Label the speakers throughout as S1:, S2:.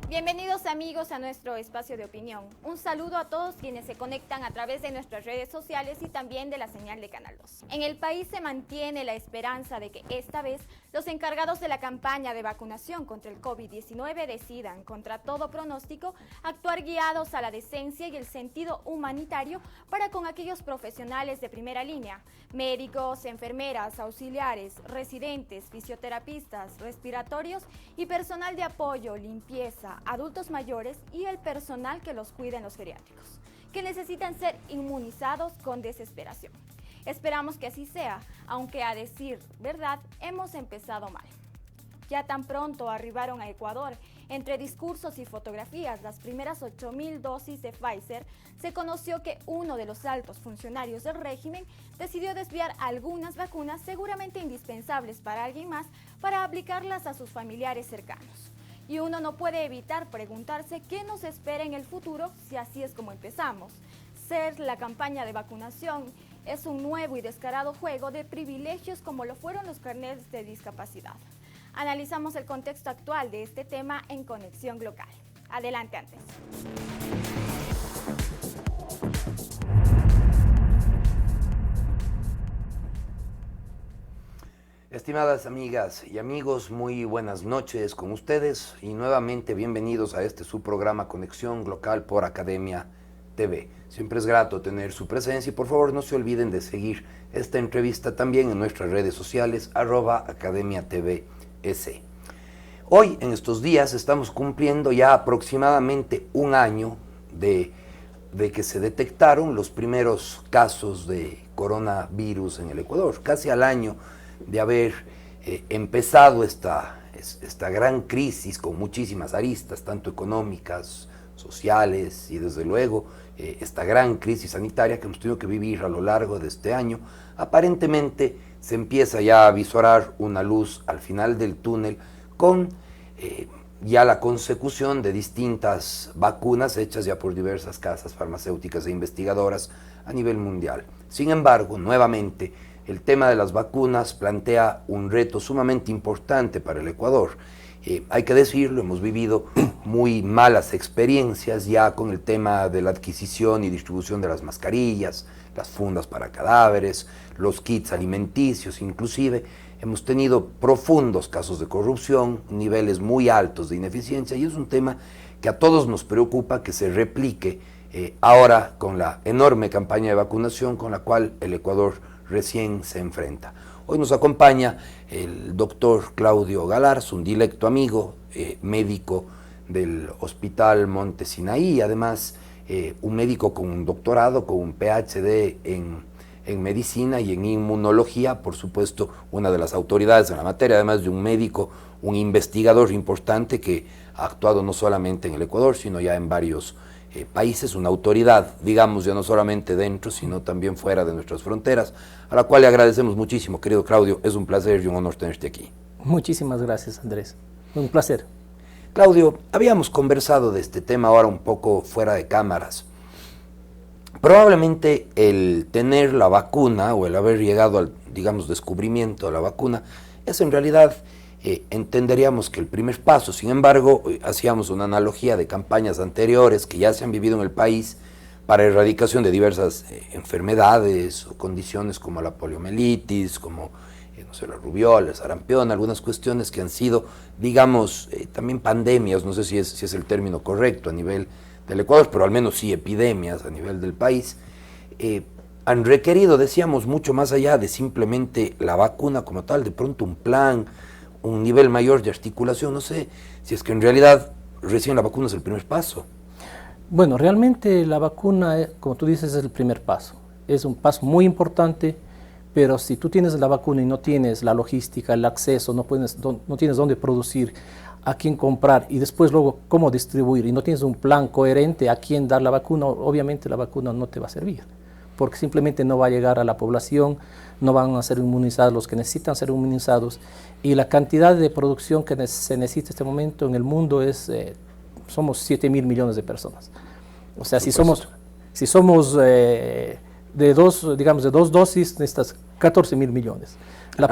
S1: Bienvenidos amigos a nuestro espacio de opinión. Un saludo a todos quienes se conectan a través de nuestras redes sociales y también de la señal de Canal 2. En el país se mantiene la esperanza de que esta vez los encargados de la campaña de vacunación contra el COVID-19 decidan, contra todo pronóstico, actuar guiados a la decencia y el sentido humanitario para con aquellos profesionales de primera línea, médicos, enfermeras, auxiliares, residentes, fisioterapistas, respiratorios y personal de apoyo, limpieza, adultos mayores y el personal que los cuida en los geriátricos, que necesitan ser inmunizados con desesperación. Esperamos que así sea, aunque a decir verdad hemos empezado mal. Ya tan pronto arribaron a Ecuador, entre discursos y fotografías, las primeras 8.000 dosis de Pfizer, se conoció que uno de los altos funcionarios del régimen decidió desviar algunas vacunas seguramente indispensables para alguien más para aplicarlas a sus familiares cercanos. Y uno no puede evitar preguntarse qué nos espera en el futuro si así es como empezamos. Ser la campaña de vacunación es un nuevo y descarado juego de privilegios como lo fueron los carnets de discapacidad. Analizamos el contexto actual de este tema en Conexión Glocal. Adelante, Andrés.
S2: Estimadas amigas y amigos, muy buenas noches con ustedes y nuevamente bienvenidos a este su programa Conexión Glocal por Academia TV. Siempre es grato tener su presencia y por favor no se olviden de seguir esta entrevista también en nuestras redes sociales @academiatvs. Hoy, en estos días, estamos cumpliendo ya aproximadamente un año de que se detectaron los primeros casos de coronavirus en el Ecuador, casi al año de haber empezado esta gran crisis con muchísimas aristas, tanto económicas, sociales y desde luego esta gran crisis sanitaria que hemos tenido que vivir a lo largo de este año. Aparentemente se empieza ya a visorar una luz al final del túnel con ya la consecución de distintas vacunas hechas ya por diversas casas farmacéuticas e investigadoras a nivel mundial. Sin embargo, nuevamente, el tema de las vacunas plantea un reto sumamente importante para el Ecuador. Hay que decirlo, hemos vivido muy malas experiencias ya con el tema de la adquisición y distribución de las mascarillas, las fundas para cadáveres, los kits alimenticios, inclusive hemos tenido profundos casos de corrupción, niveles muy altos de ineficiencia y es un tema que a todos nos preocupa que se replique ahora con la enorme campaña de vacunación con la cual el Ecuador recién se enfrenta. Hoy nos acompaña el doctor Claudio Galarza, un directo amigo, médico del Hospital Monte Sinaí, además un médico con un doctorado, con un PhD en medicina y en inmunología, por supuesto una de las autoridades en la materia, además de un médico, un investigador importante que ha actuado no solamente en el Ecuador, sino ya en varios países, una autoridad, digamos, ya no solamente dentro, sino también fuera de nuestras fronteras, a la cual le agradecemos muchísimo, querido Claudio, es un placer y un honor tenerte aquí.
S3: Muchísimas gracias, Andrés, un placer.
S2: Claudio, habíamos conversado de este tema ahora un poco fuera de cámaras. Probablemente el tener la vacuna o el haber llegado al, digamos, descubrimiento de la vacuna es en realidad entenderíamos que el primer paso. Sin embargo, hacíamos una analogía de campañas anteriores que ya se han vivido en el país para erradicación de diversas enfermedades o condiciones como la poliomielitis, como no sé, la rubiola, el sarampión, algunas cuestiones que han sido, digamos, también pandemias, no sé si es el término correcto a nivel del Ecuador, pero al menos sí epidemias a nivel del país, han requerido, decíamos, mucho más allá de simplemente la vacuna como tal, de pronto un plan, un nivel mayor de articulación, no sé si es que en realidad recién la vacuna es el primer paso.
S3: Bueno, realmente la vacuna, como tú dices, es el primer paso. Es un paso muy importante, pero si tú tienes la vacuna y no tienes la logística, el acceso, no tienes dónde producir, a quién comprar y después luego cómo distribuir y no tienes un plan coherente a quién dar la vacuna, obviamente la vacuna no te va a servir, porque simplemente no va a llegar a la población, no van a ser inmunizados los que necesitan ser inmunizados, y la cantidad de producción que se necesita en este momento en el mundo es, somos 7.000 millones de personas. O sea, si somos de dos dosis, necesitas 14.000 millones. La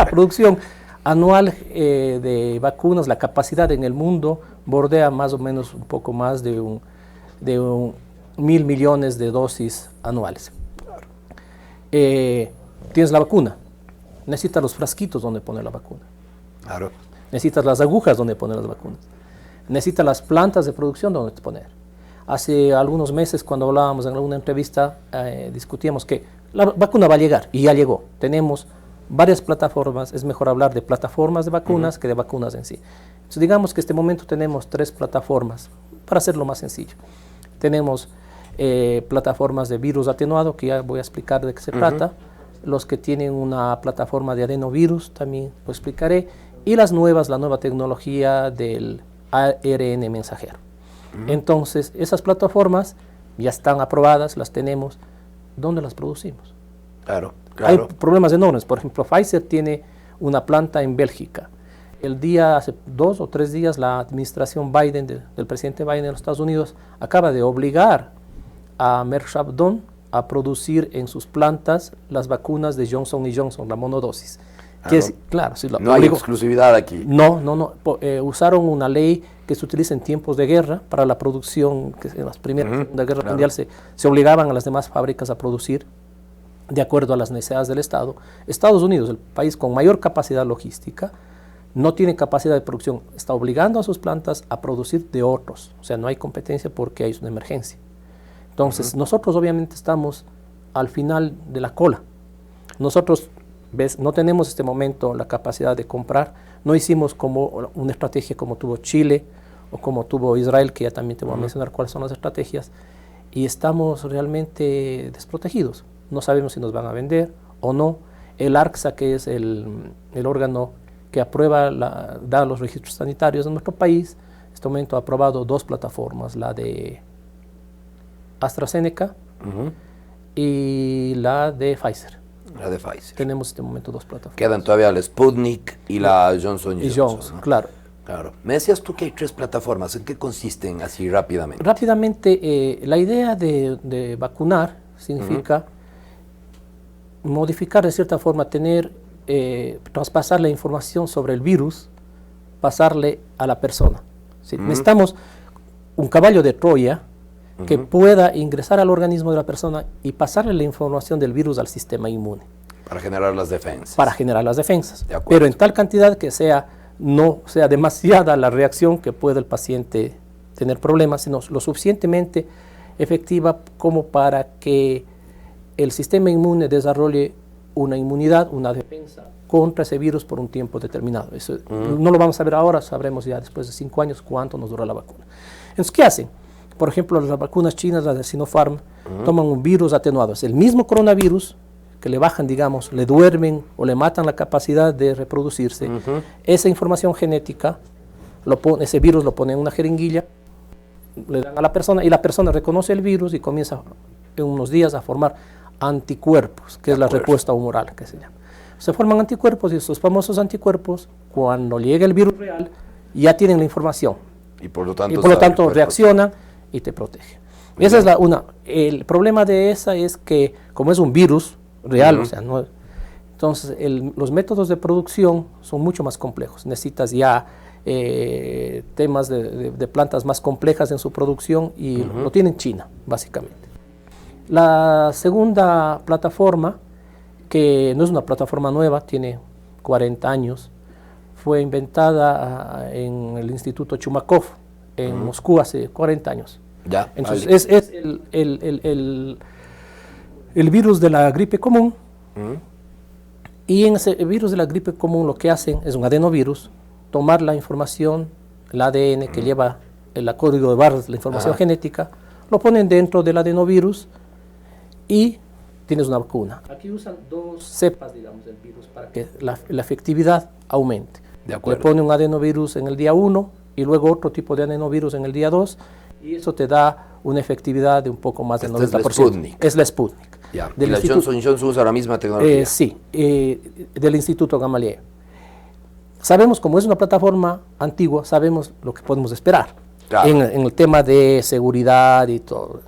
S3: producción anual de vacunas, la capacidad en el mundo bordea más o menos un poco más de 1.000 millones de dosis anuales. Tienes la vacuna, necesitas los frasquitos donde poner la vacuna.
S2: Claro.
S3: Necesitas las agujas donde poner las vacunas. Necesitas las plantas de producción donde poner. Hace algunos meses, cuando hablábamos en alguna entrevista, discutíamos que la vacuna va a llegar, y ya llegó. Tenemos varias plataformas, es mejor hablar de plataformas de vacunas que de vacunas en sí. Entonces, digamos que en este momento tenemos 3 plataformas, para hacerlo más sencillo. Tenemos plataformas de virus atenuado, que ya voy a explicar de qué se trata. Los que tienen una plataforma de adenovirus, también lo explicaré. Y las nuevas, la nueva tecnología del ARN mensajero. Entonces, esas plataformas ya están aprobadas, las tenemos. ¿Dónde las producimos?
S2: Claro.
S3: Hay problemas enormes. Por ejemplo, Pfizer tiene una planta en Bélgica. Hace 2 o 3 días, la administración Biden, del presidente Biden de los Estados Unidos, acaba de obligar a Merck Shabdon a producir en sus plantas las vacunas de Johnson & Johnson, la monodosis.
S2: No hay exclusividad aquí.
S3: No. Usaron una ley que se utiliza en tiempos de guerra para la producción, que en las primeras y Segunda Guerra Mundial se obligaban a las demás fábricas a producir de acuerdo a las necesidades del Estado. Estados Unidos, el país con mayor capacidad logística, no tiene capacidad de producción, está obligando a sus plantas a producir de otros, o sea, no hay competencia porque hay una emergencia. Entonces, nosotros obviamente estamos al final de la cola. Nosotros, no tenemos en este momento la capacidad de comprar, no hicimos como una estrategia como tuvo Chile o como tuvo Israel, que ya también te voy a mencionar cuáles son las estrategias, y estamos realmente desprotegidos. No sabemos si nos van a vender o no. El ARCSA, que es el órgano que aprueba, da los registros sanitarios en nuestro país, en este momento ha aprobado 2 plataformas, la de AstraZeneca y la de Pfizer.
S2: La de Pfizer.
S3: Tenemos en este momento 2 plataformas.
S2: Quedan todavía la Sputnik y la Johnson & Johnson, ¿no?
S3: Claro.
S2: Me decías tú que hay 3 plataformas. ¿En qué consisten así rápidamente?
S3: Rápidamente, la idea de vacunar significa modificar de cierta forma, traspasar la información sobre el virus, pasarle a la persona. ¿Sí? Necesitamos un caballo de Troya que pueda ingresar al organismo de la persona y pasarle la información del virus al sistema inmune.
S2: Para generar las defensas.
S3: Para generar las defensas. Pero en tal cantidad que no sea demasiada la reacción que pueda el paciente tener problemas, sino lo suficientemente efectiva como para que el sistema inmune desarrolle una inmunidad, una defensa contra ese virus por un tiempo determinado. Eso no lo vamos a ver ahora, sabremos ya después de 5 años cuánto nos dura la vacuna. Entonces, ¿qué hacen? Por ejemplo, las vacunas chinas, las de Sinopharm, toman un virus atenuado. Es el mismo coronavirus que le bajan, digamos, le duermen o le matan la capacidad de reproducirse. Esa información genética, ese virus lo pone en una jeringuilla, le dan a la persona y la persona reconoce el virus y comienza en unos días a formar anticuerpos, que es la respuesta humoral que se llama. Se forman anticuerpos y esos famosos anticuerpos, cuando llega el virus real, ya tienen la información.
S2: Y por lo tanto
S3: reaccionan y te protegen. Esa es el problema de esa es que, como es un virus real, o sea, entonces los métodos de producción son mucho más complejos. Necesitas ya temas de plantas más complejas en su producción y lo tiene China, básicamente. La segunda plataforma, que no es una plataforma nueva, tiene 40 años, fue inventada en el Instituto Chumakov, en Moscú, hace 40 años.
S2: Ya,
S3: entonces es el virus de la gripe común, y en ese virus de la gripe común lo que hacen es un adenovirus, tomar la información, el ADN que lleva el código de barras, la información genética, lo ponen dentro del adenovirus y tienes una vacuna. Aquí usan 2 cepas, digamos, del virus para que la efectividad aumente.
S2: De acuerdo.
S3: Le pone un adenovirus en el día 1 y luego otro tipo de adenovirus en el día 2 y eso te da una efectividad de un poco más del 90%.
S2: Es la Sputnik.
S3: Es la Sputnik.
S2: Ya. ¿Y la Johnson Johnson usa la misma tecnología?
S3: Sí, del Instituto Gamaliel. Sabemos, como es una plataforma antigua, sabemos lo que podemos esperar
S2: Claro.
S3: en el tema de seguridad y todo.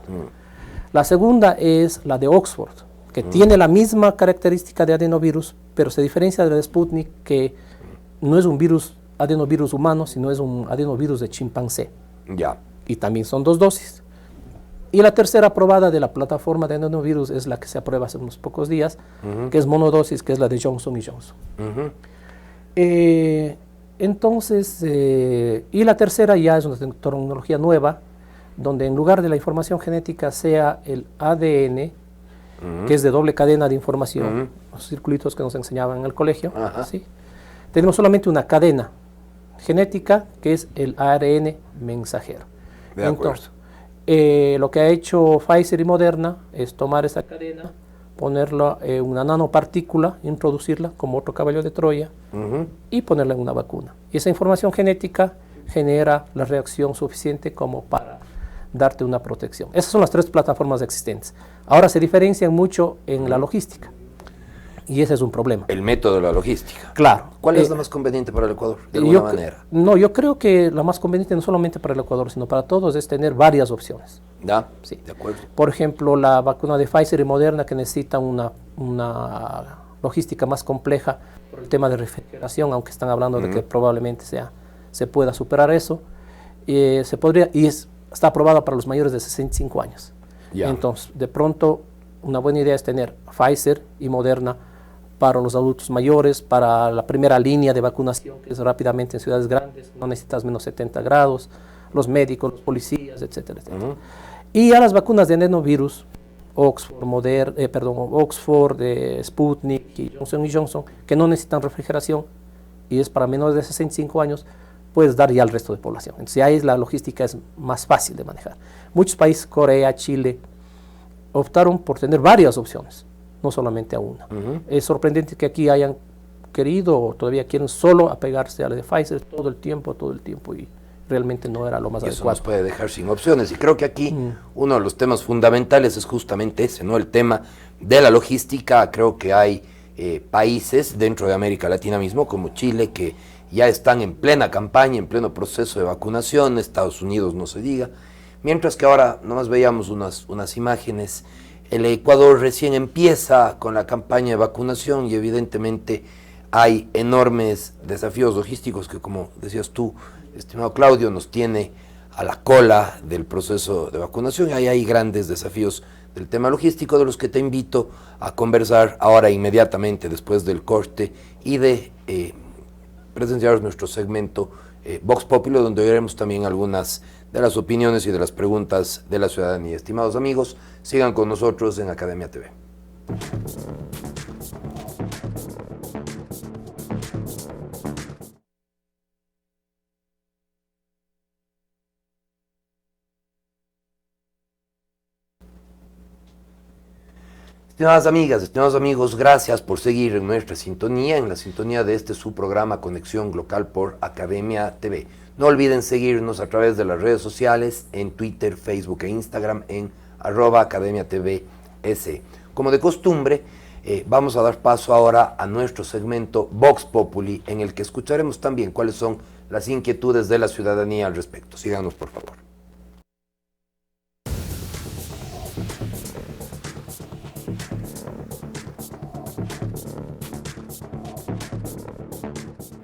S3: La segunda es la de Oxford, que tiene la misma característica de adenovirus, pero se diferencia de la Sputnik, que no es un adenovirus humano, sino es un adenovirus de chimpancé.
S2: Ya.
S3: Y también son 2 dosis. Y la tercera aprobada de la plataforma de adenovirus es la que se aprueba hace unos pocos días, que es monodosis, que es la de Johnson Johnson. Entonces, y la tercera ya es una tecnología nueva, donde en lugar de la información genética sea el ADN, que es de doble cadena de información, los circulitos que nos enseñaban en el colegio, ¿sí? Tenemos solamente una cadena genética, que es el ARN mensajero.
S2: De acuerdo.
S3: Entonces, lo que ha hecho Pfizer y Moderna es tomar esa cadena, ponerla en una nanopartícula, introducirla como otro caballo de Troya y ponerla en una vacuna. Y esa información genética genera la reacción suficiente como para darte una protección. Esas son las 3 plataformas existentes. Ahora se diferencian mucho en la logística y ese es un problema.
S2: El método de la logística.
S3: Claro.
S2: ¿Cuál es la más conveniente para el Ecuador, de alguna manera?
S3: No, yo creo que la más conveniente no solamente para el Ecuador, sino para todos es tener varias opciones.
S2: ¿Ya?
S3: Sí.
S2: De acuerdo.
S3: Por ejemplo, la vacuna de Pfizer y Moderna, que necesita una logística más compleja por el tema de refrigeración, aunque están hablando de que probablemente se pueda superar eso, se podría, y está aprobada para los mayores de 65 años.
S2: Ya.
S3: Entonces, de pronto, una buena idea es tener Pfizer y Moderna para los adultos mayores, para la primera línea de vacunación, que es rápidamente en ciudades grandes, no necesitas menos 70 grados, los médicos, los policías, etcétera, etcétera. Y a las vacunas de adenovirus, Oxford, Sputnik y Johnson, que no necesitan refrigeración y es para menores de 65 años, puedes dar ya al resto de población. Entonces ahí la logística es más fácil de manejar. Muchos países, Corea, Chile, optaron por tener varias opciones, no solamente a una. Es sorprendente que aquí hayan querido o todavía quieren solo apegarse a la de Pfizer todo el tiempo y realmente no era lo más
S2: Eso
S3: adecuado.
S2: nos puede dejar sin opciones y creo que aquí uno de los temas fundamentales es justamente ese, ¿no? El tema de la logística. Creo que hay países dentro de América Latina mismo, como Chile, que ya están en plena campaña, en pleno proceso de vacunación, Estados Unidos no se diga, mientras que ahora nomás veíamos unas imágenes. El Ecuador recién empieza con la campaña de vacunación y evidentemente hay enormes desafíos logísticos que, como decías tú, estimado Claudio, nos tiene a la cola del proceso de vacunación y ahí hay grandes desafíos del tema logístico de los que te invito a conversar ahora inmediatamente después del corte y de presenciar nuestro segmento Vox Populi, donde oiremos también algunas de las opiniones y de las preguntas de la ciudadanía. Estimados amigos, sigan con nosotros en Academia TV. Estimadas amigas, estimados amigos, gracias por seguir en nuestra sintonía, en la sintonía de su programa Conexión Local por Academia TV. No olviden seguirnos a través de las redes sociales, en Twitter, Facebook e Instagram, en @AcademiaTVS. Como de costumbre, vamos a dar paso ahora a nuestro segmento Vox Populi, en el que escucharemos también cuáles son las inquietudes de la ciudadanía al respecto. Síganos, por favor.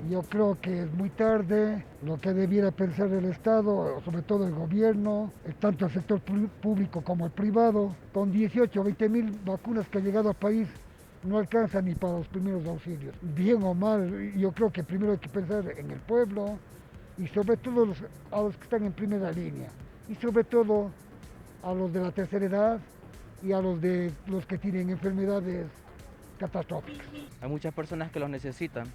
S4: Yo creo que es muy tarde. Lo que debiera pensar el Estado, sobre todo el gobierno, tanto el sector público como el privado, con 18 o 20 mil vacunas que han llegado al país, no alcanza ni para los primeros auxilios. Bien o mal, yo creo que primero hay que pensar en el pueblo y sobre todo a los que están en primera línea y sobre todo a los de la tercera edad y a los que tienen enfermedades catastróficas.
S5: Hay muchas personas que los necesitan,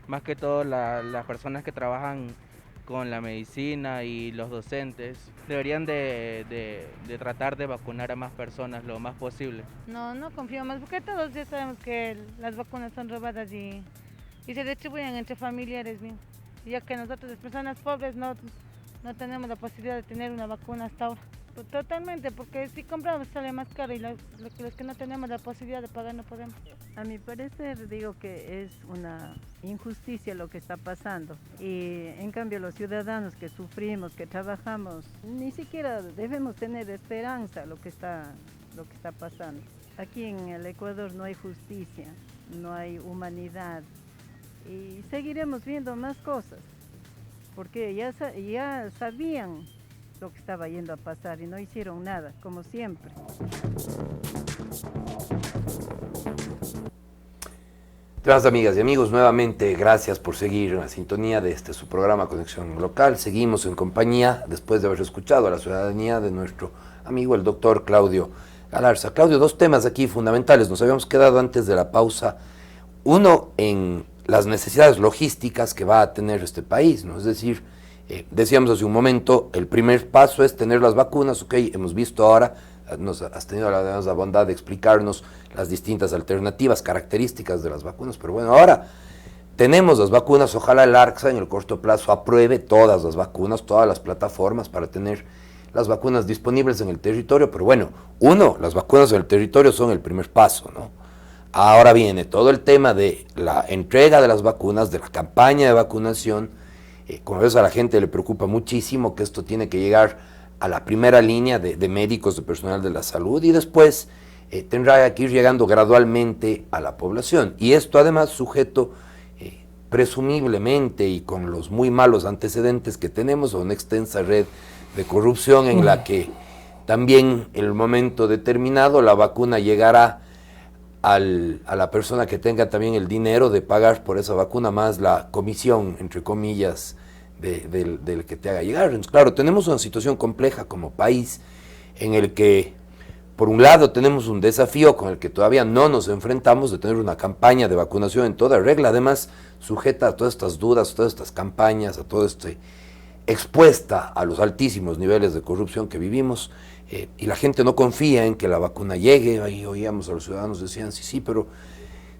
S5: más que todo las personas que trabajan con la medicina y los docentes. Deberían de tratar de vacunar a más personas lo más posible.
S6: No confío más porque todos ya sabemos que las vacunas son robadas y y se distribuyen entre familiares míos, ya que nosotros las personas pobres no tenemos la posibilidad de tener una vacuna hasta ahora. Pues totalmente, porque si compramos sale más caro y los que no tenemos la posibilidad de pagar no podemos.
S7: A mi parecer digo que es una injusticia lo que está pasando y en cambio los ciudadanos que sufrimos, que trabajamos, ni siquiera debemos tener esperanza lo que está pasando. Aquí en el Ecuador no hay justicia, no hay humanidad y seguiremos viendo más cosas porque ya sabían lo que estaba yendo a pasar y no hicieron nada, como siempre.
S2: Gracias, amigas y amigos, nuevamente gracias por seguir en la sintonía de su programa Conexión Local. Seguimos en compañía, después de haber escuchado a la ciudadanía, de nuestro amigo el doctor Claudio Galarza. Claudio, dos temas aquí fundamentales, nos habíamos quedado antes de la pausa. Uno, en las necesidades logísticas que va a tener este país, ¿no? Es decir, decíamos hace un momento, el primer paso es tener las vacunas, ok, hemos visto ahora, has tenido la bondad de explicarnos las distintas alternativas, características de las vacunas, pero bueno, ahora tenemos las vacunas, ojalá el ARCSA en el corto plazo apruebe todas las vacunas, todas las plataformas para tener las vacunas disponibles en el territorio, pero bueno, las vacunas en el territorio son el primer paso, ¿no? Ahora viene todo el tema de la entrega de las vacunas, de la campaña de vacunación. Como ves, a la gente le preocupa muchísimo que esto tiene que llegar a la primera línea de médicos, de personal de la salud, y después tendrá que ir llegando gradualmente a la población. Y esto además sujeto presumiblemente y con los muy malos antecedentes que tenemos a una extensa red de corrupción en la que también en el momento determinado la vacuna llegará a la persona que tenga también el dinero de pagar por esa vacuna más la comisión, entre comillas, del que te haga llegar. Entonces, claro, tenemos una situación compleja como país en el que, por un lado, tenemos un desafío con el que todavía no nos enfrentamos de tener una campaña de vacunación en toda regla, además sujeta a todas estas dudas, todas estas campañas, a todo expuesta a los altísimos niveles de corrupción que vivimos. Y la gente no confía en que la vacuna llegue. Ahí oíamos a los ciudadanos, decían, sí, pero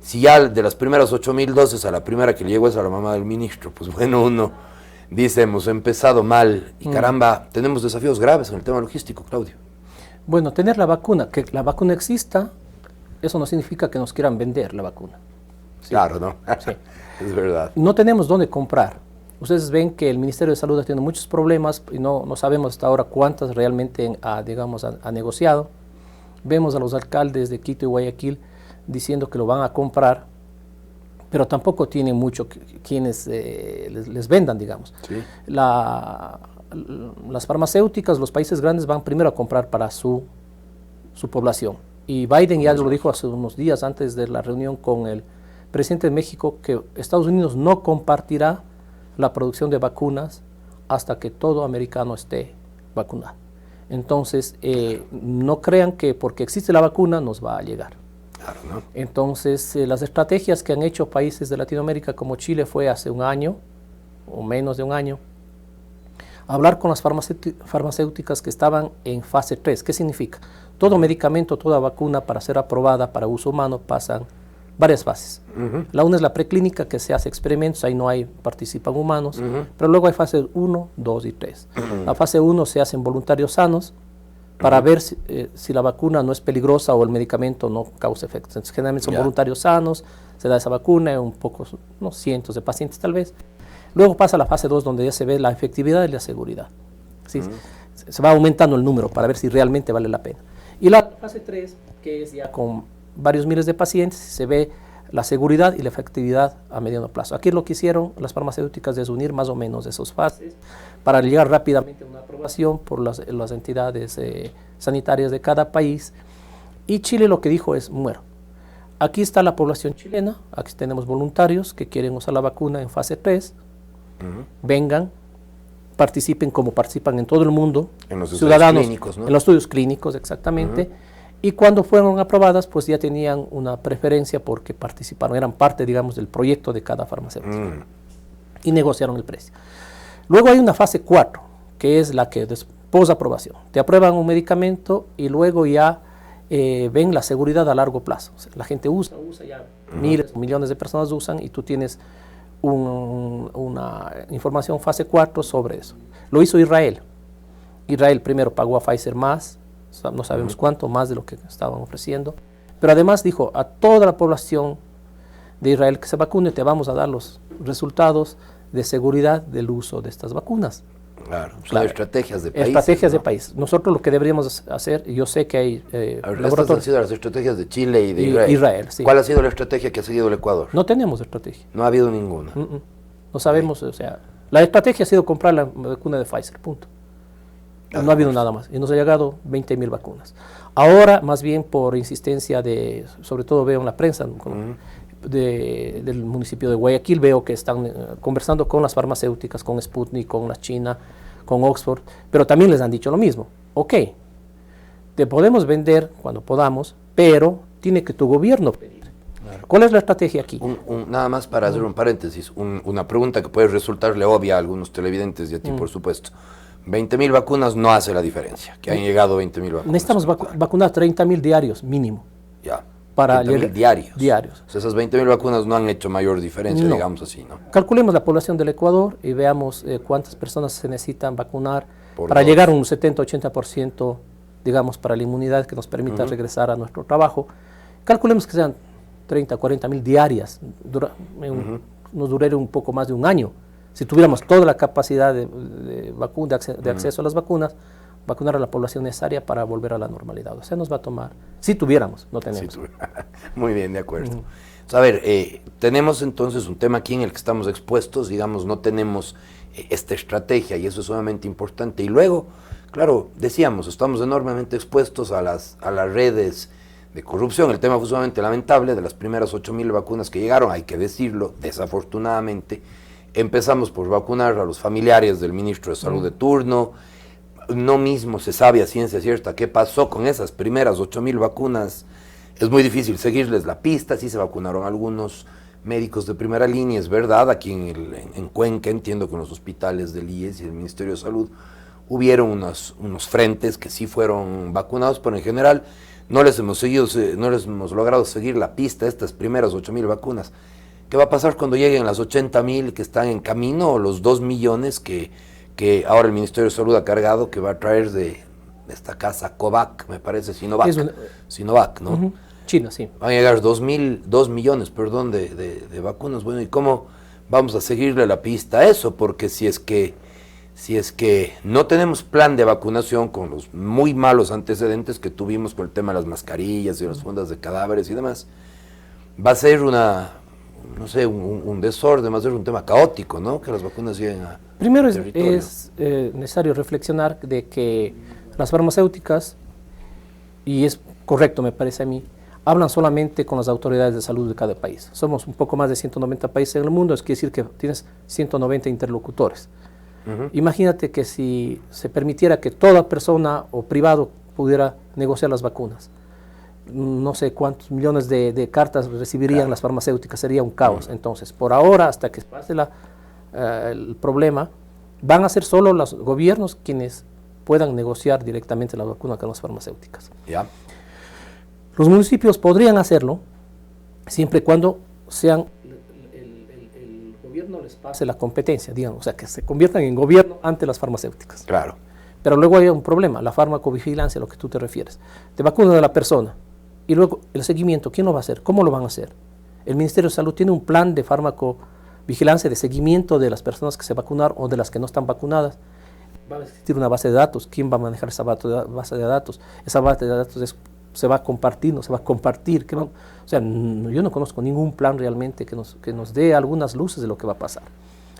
S2: si ya de las primeras 8,000 dosis a la primera que le llegó es a la mamá del ministro, pues bueno, uno dice, hemos empezado mal y caramba, tenemos desafíos graves en el tema logístico, Claudio.
S3: Bueno, tener la vacuna, que la vacuna exista, eso no significa que nos quieran vender la vacuna.
S2: ¿Sí? Claro, ¿no?
S3: Sí.
S2: Es verdad.
S3: No tenemos dónde comprar. Ustedes ven que el Ministerio de Salud ha tenido muchos problemas y no sabemos hasta ahora cuántas realmente ha negociado. Vemos a los alcaldes de Quito y Guayaquil diciendo que lo van a comprar, pero tampoco tienen mucho quienes les vendan, digamos.
S2: Sí.
S3: Las farmacéuticas, los países grandes van primero a comprar para su población. Y Biden ya lo dijo hace unos días antes de la reunión con el presidente de México, que Estados Unidos no compartirá la producción de vacunas hasta que todo americano esté vacunado. Entonces, no crean que porque existe la vacuna nos va a llegar.
S2: Claro, ¿no?
S3: Entonces, las estrategias que han hecho países de Latinoamérica como Chile fue hace un año, o menos de un año, hablar con las farmacéuticas que estaban en fase 3. ¿Qué significa? Todo medicamento, toda vacuna para ser aprobada para uso humano pasan varias fases. La una es la preclínica, que se hace experimentos, ahí no participan humanos, pero luego hay fases 1, 2 y 3. La fase 1 se hace en voluntarios sanos para ver si la vacuna no es peligrosa o el medicamento no causa efectos. Entonces, generalmente son voluntarios sanos, se da esa vacuna en unos cientos de pacientes tal vez. Luego pasa la fase 2, donde ya se ve la efectividad y la seguridad. ¿Sí? Se va aumentando el número para ver si realmente vale la pena. Y la fase 3, que es ya con varios miles de pacientes, se ve la seguridad y la efectividad a mediano plazo. Aquí lo que hicieron las farmacéuticas es unir más o menos esas fases para llegar rápidamente a una aprobación por las entidades sanitarias de cada país. Y Chile lo que dijo es, bueno, aquí está la población chilena, aquí tenemos voluntarios que quieren usar la vacuna en fase 3, vengan, participen como participan en todo el mundo,
S2: en los
S3: ciudadanos,
S2: estudios clínicos, ¿no?
S3: En los estudios clínicos, exactamente. Y cuando fueron aprobadas, pues ya tenían una preferencia porque participaron, eran parte, digamos, del proyecto de cada farmacéutica. Y negociaron el precio. Luego hay una fase 4, que es la que después de aprobación. Te aprueban un medicamento y luego ya ven la seguridad a largo plazo. O sea, la gente usa ya miles, millones de personas usan y tú tienes una información fase 4 sobre eso. Lo hizo Israel. Israel primero pagó a Pfizer más, no sabemos cuánto, más de lo que estaban ofreciendo, pero además dijo a toda la población de Israel que se vacune, te vamos a dar los resultados de seguridad del uso de estas vacunas.
S2: Claro, son estrategias de país.
S3: Estrategias de país. Nosotros lo que deberíamos hacer, y yo sé que hay
S2: estas han sido las estrategias de Chile y de Israel.
S3: Sí.
S2: ¿Cuál ha sido la estrategia que ha seguido el Ecuador?
S3: No tenemos estrategia.
S2: No ha habido ninguna.
S3: No sabemos, o sea, la estrategia ha sido comprar la vacuna de Pfizer, punto. No ha habido nada más. Y nos ha llegado 20.000 vacunas. Ahora, más bien por insistencia de, sobre todo veo en la prensa, del municipio de Guayaquil, veo que están conversando con las farmacéuticas, con Sputnik, con la China, con Oxford, pero también les han dicho lo mismo. Ok, te podemos vender cuando podamos, pero tiene que tu gobierno pedir. Claro. ¿Cuál es la estrategia aquí?
S2: Nada más para hacer un paréntesis, una pregunta que puede resultarle obvia a algunos televidentes y a ti, por supuesto. 20.000 vacunas no hace la diferencia, que han llegado 20.000 vacunas.
S3: Necesitamos vacunar 30.000 diarios mínimo.
S2: Ya.
S3: Para
S2: 20.000 diarios.
S3: Diarios.
S2: O sea, esas 20.000 vacunas no han hecho mayor diferencia,
S3: no.
S2: Digamos así, ¿no?
S3: Calculemos la población del Ecuador y veamos cuántas personas se necesitan vacunar para llegar a un 70-80%, digamos, para la inmunidad que nos permita regresar a nuestro trabajo. Calculemos que sean 30-40.000 diarias, nos duraría un poco más de un año. Si tuviéramos toda la capacidad de acceso a las vacunas, vacunar a la población necesaria para volver a la normalidad. O sea, nos va a tomar, si tuviéramos, no tenemos.
S2: Muy bien, de acuerdo. A ver, tenemos entonces un tema aquí en el que estamos expuestos, digamos, no tenemos esta estrategia y eso es sumamente importante. Y luego, claro, decíamos, estamos enormemente expuestos a las redes de corrupción. El tema fue sumamente lamentable, de las primeras 8.000 vacunas que llegaron, hay que decirlo, desafortunadamente, empezamos por vacunar a los familiares del ministro de Salud de turno. No mismo se sabe a ciencia cierta qué pasó con esas primeras 8.000 vacunas. Es muy difícil seguirles la pista. Sí se vacunaron algunos médicos de primera línea, es verdad. Aquí en Cuenca, entiendo que en los hospitales del IES y del Ministerio de Salud hubieron unos frentes que sí fueron vacunados, pero en general no les hemos logrado seguir la pista a estas primeras 8.000 vacunas. ¿Qué va a pasar cuando lleguen las 80.000 que están en camino o los 2 millones que ahora el Ministerio de Salud ha cargado, que va a traer de esta casa COVAC, me parece, Sinovac, ¿no?
S3: China, sí.
S2: Van a llegar 2 millones, de vacunas. Bueno, ¿y cómo vamos a seguirle la pista a eso? Porque si es que no tenemos plan de vacunación con los muy malos antecedentes que tuvimos con el tema de las mascarillas y las fundas de cadáveres y demás, va a ser un desorden, va a ser un tema caótico, ¿no? Que las vacunas lleguen a...
S3: Primero es necesario reflexionar de que las farmacéuticas, y es correcto me parece a mí, hablan solamente con las autoridades de salud de cada país. Somos un poco más de 190 países en el mundo, es decir que tienes 190 interlocutores. Imagínate que si se permitiera que toda persona o privado pudiera negociar las vacunas, no sé cuántos millones de cartas recibirían las farmacéuticas, sería un caos. Entonces, por ahora, hasta que pase el problema, van a ser solo los gobiernos quienes puedan negociar directamente la vacuna con las farmacéuticas.
S2: Ya.
S3: Los municipios podrían hacerlo siempre y cuando el gobierno les pase la competencia, digamos, o sea, que se conviertan en gobierno ante las farmacéuticas.
S2: Claro.
S3: Pero luego hay un problema, la farmacovigilancia, a lo que tú te refieres. Te vacunan a la persona y luego el seguimiento, ¿quién lo va a hacer? ¿Cómo lo van a hacer? El Ministerio de Salud tiene un plan de farmacovigilancia, de seguimiento de las personas que se vacunaron o de las que no están vacunadas. Va a existir una base de datos. ¿Quién va a manejar esa base de datos? Esa base de datos se va a compartir, no se va a compartir. O sea, yo no conozco ningún plan realmente que nos dé algunas luces de lo que va a pasar.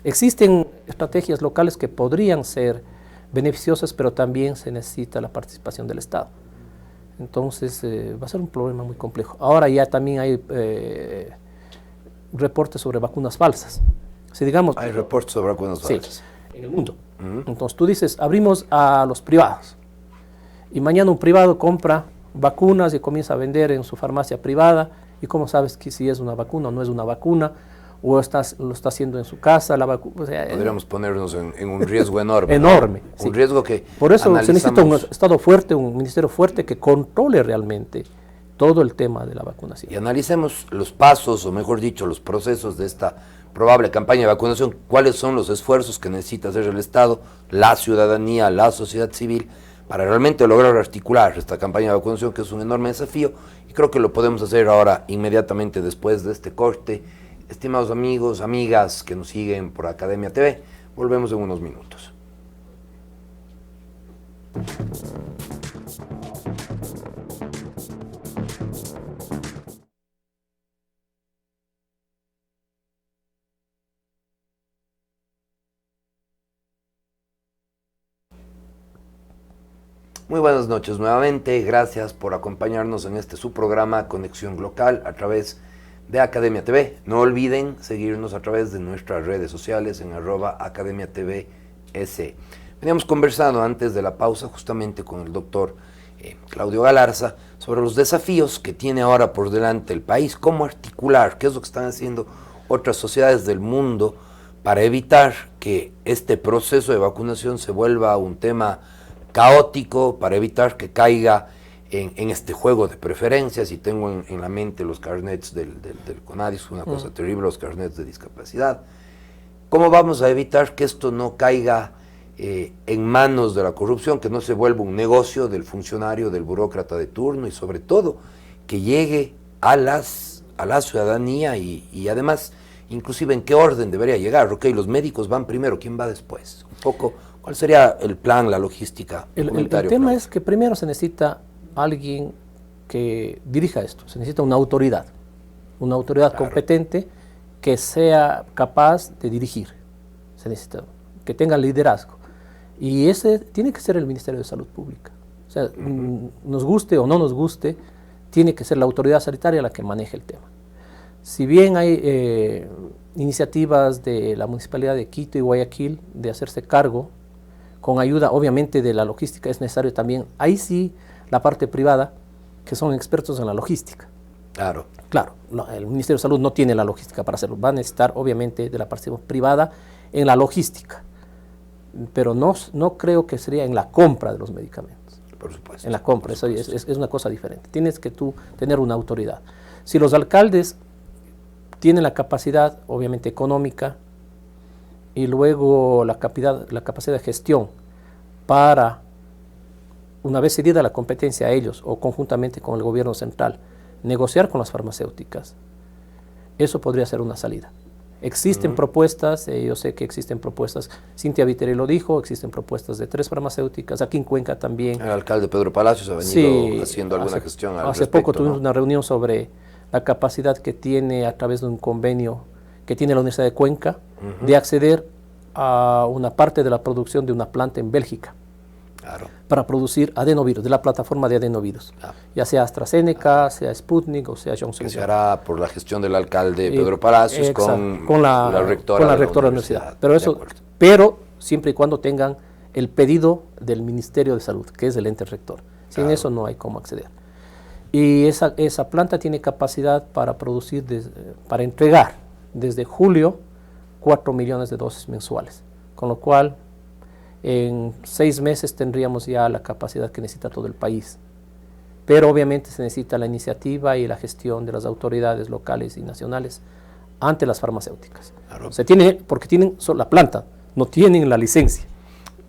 S3: Existen estrategias locales que podrían ser beneficiosas, pero también se necesita la participación del Estado. Entonces va a ser un problema muy complejo. Ahora ya también hay reportes sobre vacunas falsas. Si digamos,
S2: hay reportes sobre vacunas falsas.
S3: Sí, en el mundo. Entonces tú dices, abrimos a los privados y mañana un privado compra vacunas y comienza a vender en su farmacia privada, y cómo sabes que si es una vacuna o no es una vacuna, o lo está haciendo en su casa, la vacuna. O sea,
S2: podríamos ponernos en un riesgo enorme.
S3: Enorme.
S2: ¿No? Sí. Un riesgo que
S3: por eso se necesita un Estado fuerte, un ministerio fuerte que controle realmente todo el tema de la vacunación.
S2: Y analicemos los pasos, o mejor dicho, los procesos de esta probable campaña de vacunación. ¿Cuáles son los esfuerzos que necesita hacer el Estado, la ciudadanía, la sociedad civil, para realmente lograr articular esta campaña de vacunación, que es un enorme desafío? Y creo que lo podemos hacer ahora, inmediatamente después de este corte. Estimados amigos, amigas que nos siguen por Academia TV, volvemos en unos minutos. Muy buenas noches nuevamente, gracias por acompañarnos en este su programa Conexión Local a través de Academia TV. No olviden seguirnos a través de nuestras redes sociales en @AcademiaTVS. Veníamos conversando antes de la pausa justamente con el doctor Claudio Galarza sobre los desafíos que tiene ahora por delante el país, cómo articular, qué es lo que están haciendo otras sociedades del mundo para evitar que este proceso de vacunación se vuelva un tema caótico, para evitar que caiga en este juego de preferencias. Y tengo en la mente los carnets del CONADIS, una cosa terrible, los carnets de discapacidad. ¿Cómo vamos a evitar que esto no caiga en manos de la corrupción, que no se vuelva un negocio del funcionario, del burócrata de turno, y sobre todo que llegue a la ciudadanía y además, inclusive en qué orden debería llegar? Ok, los médicos van primero, ¿quién va después? Un poco, ¿cuál sería el plan, la logística?
S3: El tema es que primero se necesita alguien que dirija esto, se necesita una autoridad claro, competente que sea capaz de dirigir, se necesita que tenga liderazgo, y ese tiene que ser el Ministerio de Salud Pública. O sea, nos guste o no nos guste, tiene que ser la autoridad sanitaria la que maneje el tema. Si bien hay iniciativas de la Municipalidad de Quito y Guayaquil de hacerse cargo, con ayuda obviamente de la logística, es necesario también, ahí sí, la parte privada, que son expertos en la logística.
S2: Claro.
S3: Claro, el Ministerio de Salud no tiene la logística para hacerlo, va a necesitar obviamente de la parte privada en la logística, pero no creo que sería en la compra de los medicamentos.
S2: Por supuesto.
S3: En la compra, eso es una cosa diferente. Tienes que tú tener una autoridad. Si los alcaldes tienen la capacidad, obviamente económica, y luego la capacidad de gestión para, una vez cedida la competencia a ellos o conjuntamente con el gobierno central, negociar con las farmacéuticas, eso podría ser una salida. Existen propuestas, yo sé que existen propuestas, Cintia Viteri lo dijo, existen propuestas de 3 farmacéuticas, aquí en Cuenca también.
S2: El alcalde Pedro Palacios ha venido haciendo alguna gestión al
S3: respecto. Hace poco tuvimos una reunión sobre la capacidad que tiene a través de un convenio que tiene la Universidad de Cuenca de acceder a una parte de la producción de una planta en Bélgica.
S2: Claro.
S3: Para producir adenovirus, de la plataforma de adenovirus, ya sea AstraZeneca, sea Sputnik o sea Johnson.
S2: Que se hará por la gestión del alcalde Pedro Palacios con la rectora de la universidad.
S3: Pero siempre y cuando tengan el pedido del Ministerio de Salud, que es el ente rector. Sin eso no hay cómo acceder. Y esa planta tiene capacidad para producir, para entregar desde julio 4 millones de dosis mensuales, con lo cual en 6 meses tendríamos ya la capacidad que necesita todo el país. Pero obviamente se necesita la iniciativa y la gestión de las autoridades locales y nacionales ante las farmacéuticas. Claro. Porque tienen la planta, no tienen la licencia.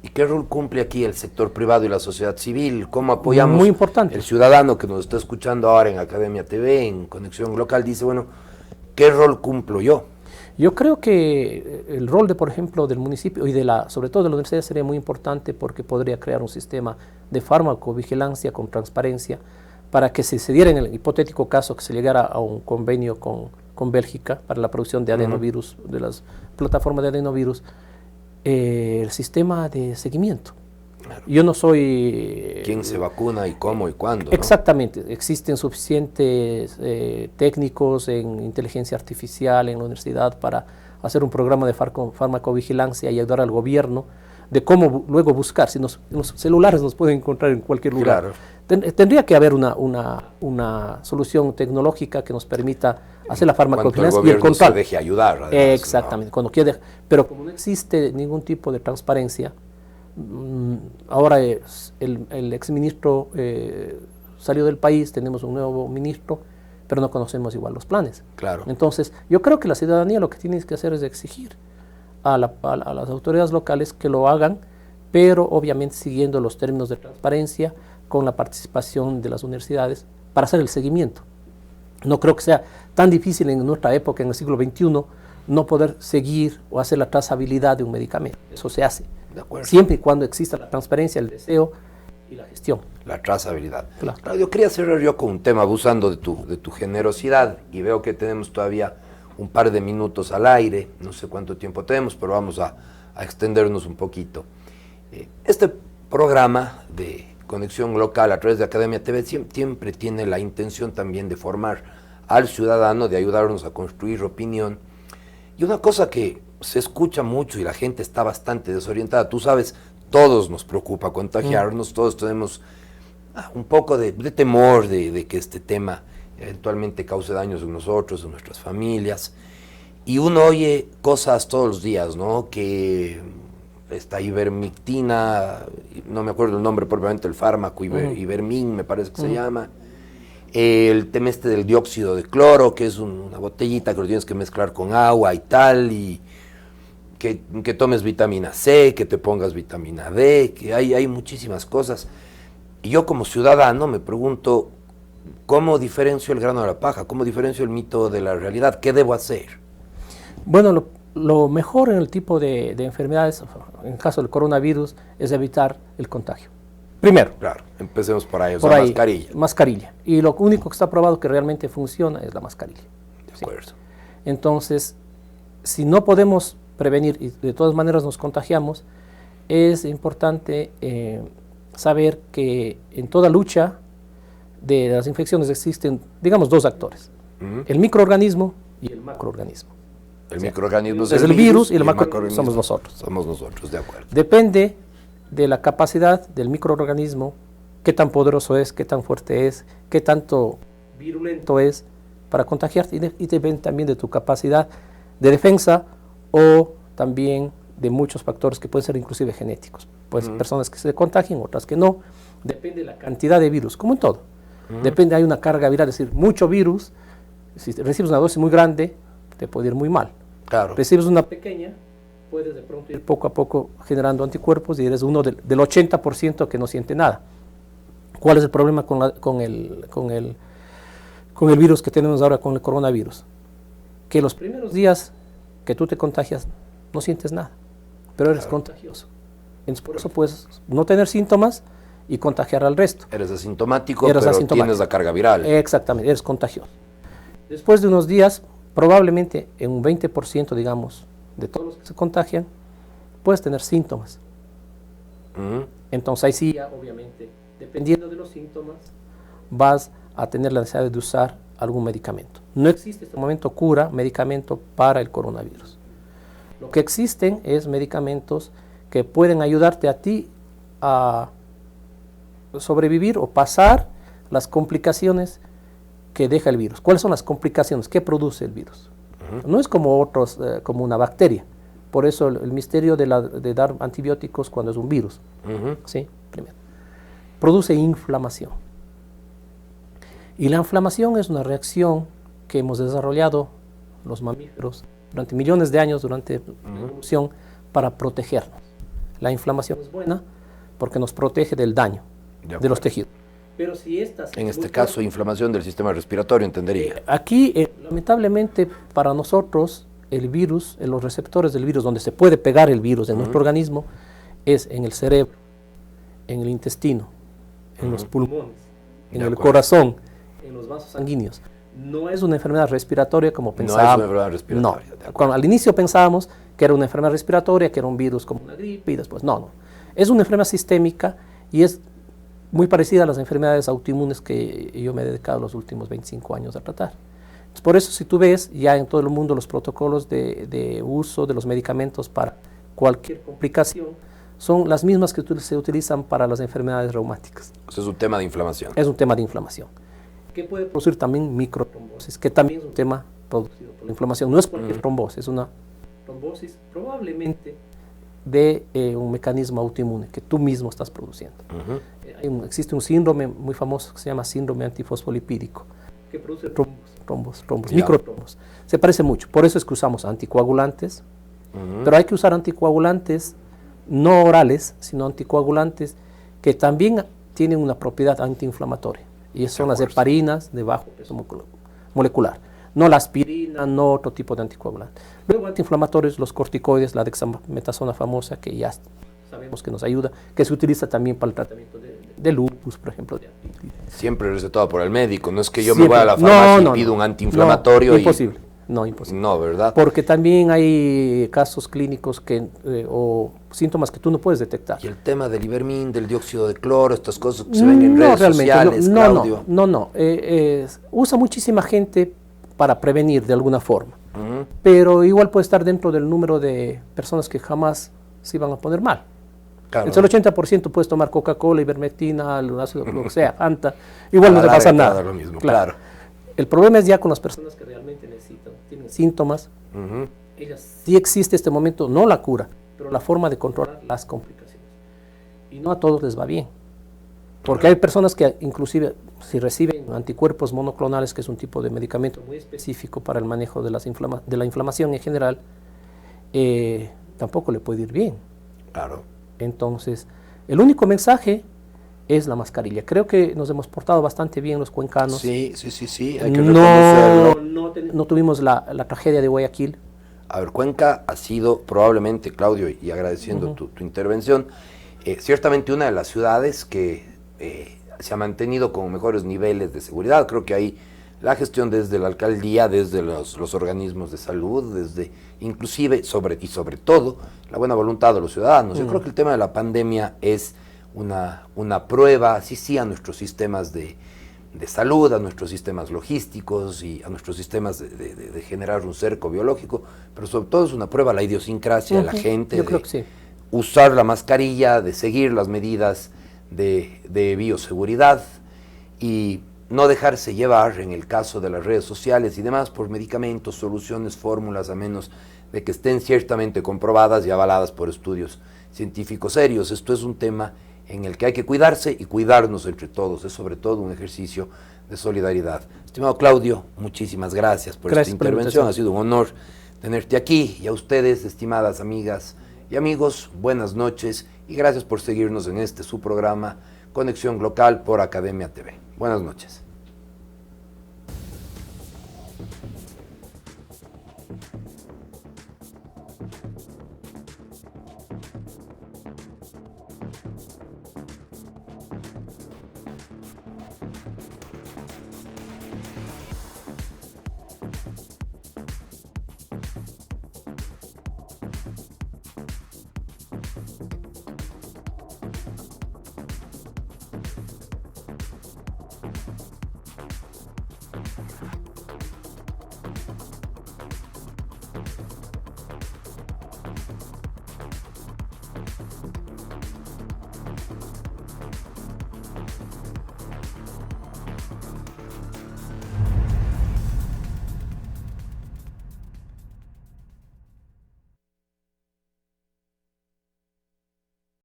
S2: ¿Y qué rol cumple aquí el sector privado y la sociedad civil? ¿Cómo apoyamos?
S3: Muy importante.
S2: El ciudadano que nos está escuchando ahora en Academia TV, en Conexión Local, dice, bueno, ¿qué rol cumplo yo?
S3: Yo creo que el rol por ejemplo, del municipio y sobre todo de la universidad sería muy importante, porque podría crear un sistema de farmacovigilancia con transparencia para que si se diera en el hipotético caso que se llegara a un convenio con Bélgica para la producción de adenovirus, de las plataformas de adenovirus, el sistema de seguimiento.
S2: Claro.
S3: Yo no soy...
S2: ¿Quién se vacuna y cómo y cuándo?
S3: Exactamente. ¿No? Existen suficientes técnicos en inteligencia artificial en la universidad para hacer un programa de farmacovigilancia y ayudar al gobierno de cómo luego buscar. Si los celulares nos pueden encontrar en cualquier lugar. Claro. Tendría que haber una solución tecnológica que nos permita hacer la farmacovigilancia y el control.
S2: Se deje ayudar. Además,
S3: exactamente. ¿No? Cuando quiere, pero como no existe ningún tipo de transparencia, ahora el exministro salió del país, tenemos un nuevo ministro, pero no conocemos igual los planes.
S2: Claro.
S3: Entonces, yo creo que la ciudadanía lo que tiene que hacer es exigir a las autoridades locales que lo hagan, pero obviamente siguiendo los términos de transparencia, con la participación de las universidades, para hacer el seguimiento. No creo que sea tan difícil en nuestra época, en el siglo XXI, no poder seguir o hacer la trazabilidad de un medicamento. Eso se hace.
S2: De acuerdo.
S3: Siempre y cuando exista la transparencia, el deseo y la gestión.
S2: La trazabilidad.
S3: Claro.
S2: Claudio, quería cerrar yo con un tema, abusando de tu generosidad, y veo que tenemos todavía un par de minutos al aire, no sé cuánto tiempo tenemos, pero vamos a extendernos un poquito. Este programa de conexión local a través de Academia TV siempre tiene la intención también de formar al ciudadano, de ayudarnos a construir opinión. Y una cosa que se escucha mucho y la gente está bastante desorientada, tú sabes, todos nos preocupa contagiarnos, todos tenemos un poco de temor de que este tema eventualmente cause daños en nosotros, en nuestras familias. Y uno oye cosas todos los días, ¿no? Que esta ivermectina, no me acuerdo el nombre propiamente, el fármaco, Ivermin me parece que se llama. El tema este del dióxido de cloro, que es una botellita que lo tienes que mezclar con agua y tal, y que tomes vitamina C, que te pongas vitamina D, que hay muchísimas cosas. Y yo como ciudadano me pregunto, ¿cómo diferencio el grano de la paja? ¿Cómo diferencio el mito de la realidad? ¿Qué debo hacer?
S3: Bueno, lo mejor en el tipo de enfermedades, en el caso del coronavirus, es evitar el contagio. Primero.
S2: Claro, empecemos por ahí,
S3: Por ahí,
S2: mascarilla.
S3: Mascarilla. Y lo único que está probado que realmente funciona es la mascarilla.
S2: De acuerdo.
S3: Entonces, si no podemos prevenir y de todas maneras nos contagiamos, es importante saber que en toda lucha de las infecciones existen, digamos, dos actores. El microorganismo y el macroorganismo.
S2: El microorganismo
S3: es el virus y el macroorganismo somos nosotros.
S2: Somos nosotros, de acuerdo.
S3: Depende de la capacidad del microorganismo, qué tan poderoso es, qué tan fuerte es, qué tanto virulento es para contagiarte, y depende también de tu capacidad de defensa o también de muchos factores que pueden ser inclusive genéticos. Pues personas que se contagien, otras que no. Depende de la cantidad de virus, como en todo. Depende, hay una carga viral, es decir, mucho virus. Si recibes una dosis muy grande, te puede ir muy mal.
S2: Claro.
S3: Recibes una pequeña, puedes de pronto ir poco a poco generando anticuerpos y eres uno del 80% que no siente nada. ¿Cuál es el problema con el virus que tenemos ahora, con el coronavirus? Que los primeros días que tú te contagias no sientes nada, pero eres contagioso. Entonces, por eso puedes no tener síntomas y contagiar al resto.
S2: Eres asintomático, pero tienes la carga viral.
S3: Exactamente, eres contagioso. Después de unos días, probablemente en un 20%, digamos, de todos los que se contagian, puedes tener síntomas. Entonces ahí sí, ya, obviamente, dependiendo de los síntomas, vas a tener la necesidad de usar algún medicamento. No existe en este momento cura, medicamento para el coronavirus. Lo que existen es medicamentos que pueden ayudarte a ti a sobrevivir o pasar las complicaciones que deja el virus. ¿Cuáles son las complicaciones? ¿Qué produce el virus? No es como otros, como una bacteria. Por eso el misterio de dar antibióticos cuando es un virus. ¿Sí? Primero. Produce inflamación. Y la inflamación es una reacción que hemos desarrollado los mamíferos durante millones de años, durante la evolución, para protegernos. La inflamación es buena porque nos protege del daño de los tejidos. Pero si
S2: en este caso, inflamación del sistema respiratorio, entendería.
S3: Aquí, lamentablemente, para nosotros, el virus, en los receptores del virus, donde se puede pegar el virus en nuestro organismo, es en el cerebro, en el intestino, en los pulmones, en el corazón, en los vasos sanguíneos. No es una enfermedad respiratoria como pensábamos.
S2: No es una enfermedad respiratoria.
S3: No. Cuando al inicio pensábamos que era una enfermedad respiratoria, que era un virus como una gripe, y después no. Es una enfermedad sistémica y es muy parecida a las enfermedades autoinmunes que yo me he dedicado los últimos 25 años a tratar. Entonces, por eso, si tú ves ya en todo el mundo los protocolos de uso de los medicamentos para cualquier complicación, son las mismas que se utilizan para las enfermedades reumáticas.
S2: Eso es un tema de inflamación.
S3: Es un tema de inflamación. Que puede producir también microtrombosis, que también es un tema producido por la inflamación. No es cualquier trombosis, es una trombosis probablemente de un mecanismo autoinmune que tú mismo estás produciendo. Existe un síndrome muy famoso que se llama síndrome antifosfolipídico, que produce trombos, microtrombos. Se parece mucho, por eso es que usamos anticoagulantes, pero hay que usar anticoagulantes no orales, sino anticoagulantes que también tienen una propiedad antiinflamatoria, y son las heparinas de bajo peso molecular, no la aspirina, no otro tipo de anticoagulante. Luego antiinflamatorios, los corticoides, la dexametasona famosa, que ya sabemos que nos ayuda, que se utiliza también para el tratamiento de lupus, por ejemplo.
S2: Siempre recetado por el médico, no es que yo me voy a la farmacia y pido un antiinflamatorio.
S3: No, imposible. No, imposible.
S2: No, ¿verdad?
S3: Porque también hay casos clínicos o síntomas que tú no puedes detectar.
S2: Y el tema del Ivermin, del dióxido de cloro, estas cosas que se ven en redes sociales, Claudio.
S3: No. Usa muchísima gente para prevenir de alguna forma. Pero igual puede estar dentro del número de personas que jamás se iban a poner mal.
S2: Claro.
S3: El 80% puedes tomar Coca-Cola, ivermectina, lo que sea, Fanta, igual no te pasa nada.
S2: Lo mismo, claro.
S3: El problema es ya con las personas que realmente tienen síntomas. Ellas sí existe este momento, no la cura, pero la forma de controlar las complicaciones. Y no a todos les va bien. Porque hay personas que inclusive si reciben anticuerpos monoclonales, que es un tipo de medicamento muy específico para el manejo de la inflamación en general, tampoco le puede ir bien.
S2: Claro.
S3: Entonces, el único mensaje es la mascarilla. Creo que nos hemos portado bastante bien los cuencanos.
S2: Sí, hay que reconocerlo.
S3: No tuvimos la tragedia de Guayaquil.
S2: A ver, Cuenca ha sido probablemente, Claudio, y agradeciendo tu intervención, ciertamente una de las ciudades que se ha mantenido con mejores niveles de seguridad. Creo que hay la gestión desde la alcaldía, desde los organismos de salud, desde inclusive sobre todo la buena voluntad de los ciudadanos. Yo creo que el tema de la pandemia es una prueba, sí, a nuestros sistemas de salud, a nuestros sistemas logísticos y a nuestros sistemas de generar un cerco biológico, pero sobre todo es una prueba a la idiosincrasia de la gente.
S3: Yo creo que sí.
S2: Usar la mascarilla, de seguir las medidas de bioseguridad y no dejarse llevar, en el caso de las redes sociales y demás, por medicamentos, soluciones, fórmulas, a menos de que estén ciertamente comprobadas y avaladas por estudios científicos serios. Esto es un tema en el que hay que cuidarse y cuidarnos entre todos. Es sobre todo un ejercicio de solidaridad. Estimado Claudio, muchísimas gracias por esta intervención. Ha sido un honor tenerte aquí. Y a ustedes, estimadas amigas y amigos, buenas noches y gracias por seguirnos en su programa Conexión Local por Academia TV. Buenas noches.